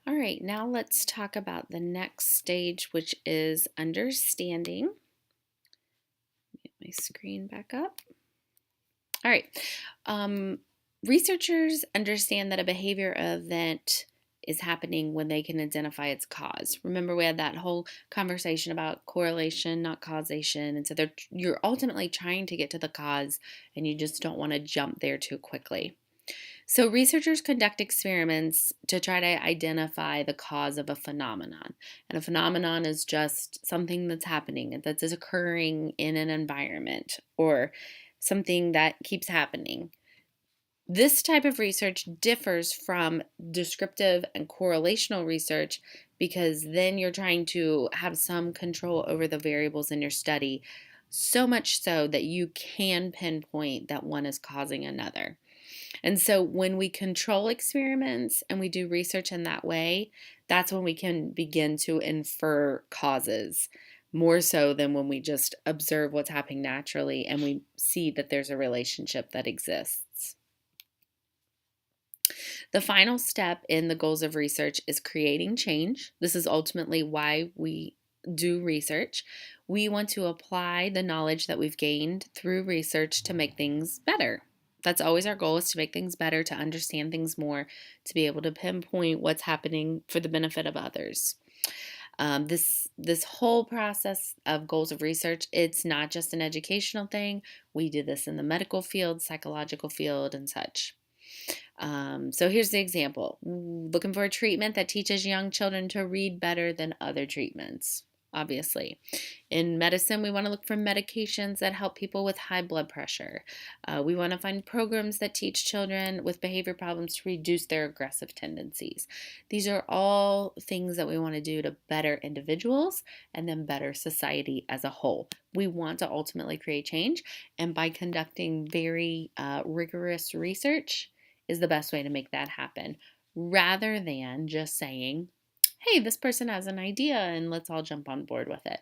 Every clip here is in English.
All right, now let's talk about the next stage, which is understanding. Get my screen back up. All right. Um, Researchers understand that a behavior event is happening when they can identify its cause. Remember, we had that whole conversation about correlation, not causation. And so you're ultimately trying to get to the cause, and you just don't want to jump there too quickly. So, researchers conduct experiments to try to identify the cause of a phenomenon. And a phenomenon is just something that's happening, that's occurring in an environment, or something that keeps happening. This type of research differs from descriptive and correlational research because then you're trying to have some control over the variables in your study, so much so that you can pinpoint that one is causing another. And so when we control experiments and we do research in that way, that's when we can begin to infer causes more so than when we just observe what's happening naturally and we see that there's a relationship that exists. The final step in the goals of research is creating change. This is ultimately why we do research. We want to apply the knowledge that we've gained through research to make things better. That's always our goal, is to make things better, to understand things more, to be able to pinpoint what's happening for the benefit of others. This whole process of goals of research, it's not just an educational thing. We do this in the medical field, psychological field, and such. So here's the example. Looking for a treatment that teaches young children to read better than other treatments, obviously. In medicine, we want to look for medications that help people with high blood pressure. We want to find programs that teach children with behavior problems to reduce their aggressive tendencies. These are all things that we want to do to better individuals and then better society as a whole. We want to ultimately create change, and by conducting very rigorous research is the best way to make that happen, rather than just saying, hey, this person has an idea and let's all jump on board with it.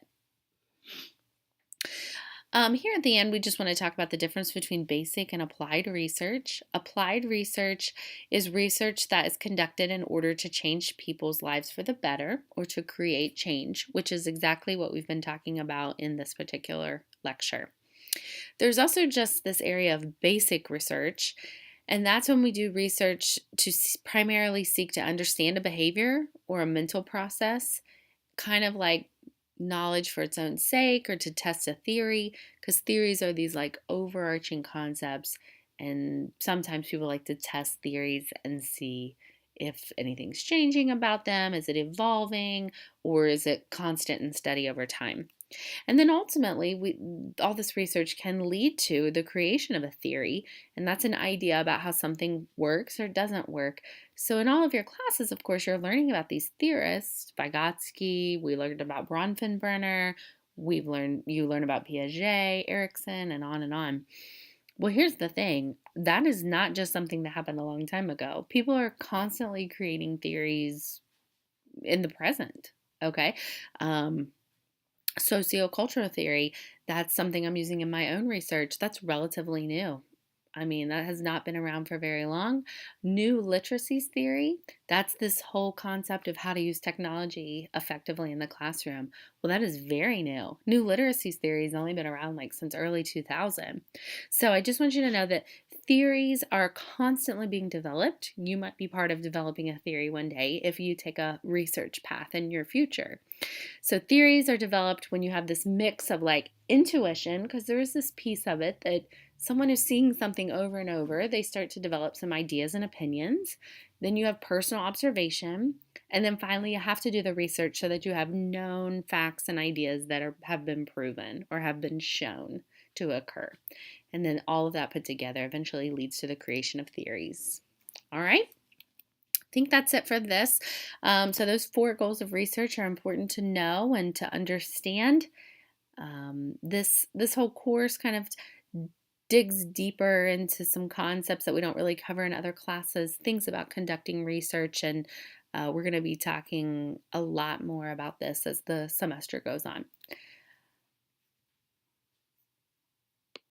Here at the end, we just want to talk about the difference between basic and applied research. Applied research is research that is conducted in order to change people's lives for the better or to create change, which is exactly what we've been talking about in this particular lecture. There's also just this area of basic research, and that's when we do research to primarily seek to understand a behavior or a mental process, kind of like knowledge for its own sake or to test a theory, because theories are these like overarching concepts, and sometimes people like to test theories and see if anything's changing about them. Is it evolving, or is it constant and steady over time? And then ultimately, all this research can lead to the creation of a theory, and that's an idea about how something works or doesn't work. So in all of your classes, of course, you're learning about these theorists. Vygotsky, we learned about Bronfenbrenner, you learn about Piaget, Erikson, and on and on. Well, here's the thing. That is not just something that happened a long time ago. People are constantly creating theories in the present, okay? Sociocultural theory, that's something I'm using in my own research. That's relatively new. I mean, that has not been around for very long. New literacies theory, that's this whole concept of how to use technology effectively in the classroom. Well, that is very new. New literacies theory has only been around like since early 2000. So I just want you to know that theories are constantly being developed. You might be part of developing a theory one day if you take a research path in your future. So theories are developed when you have this mix of like intuition, because there is this piece of it that someone who's seeing something over and over, they start to develop some ideas and opinions. Then you have personal observation. And then finally, you have to do the research so that you have known facts and ideas that have been proven or have been shown to occur. And then all of that put together eventually leads to the creation of theories. All right. I think that's it for this. So those 4 goals of research are important to know and to understand. This whole course kind of digs deeper into some concepts that we don't really cover in other classes, things about conducting research, and we're going to be talking a lot more about this as the semester goes on.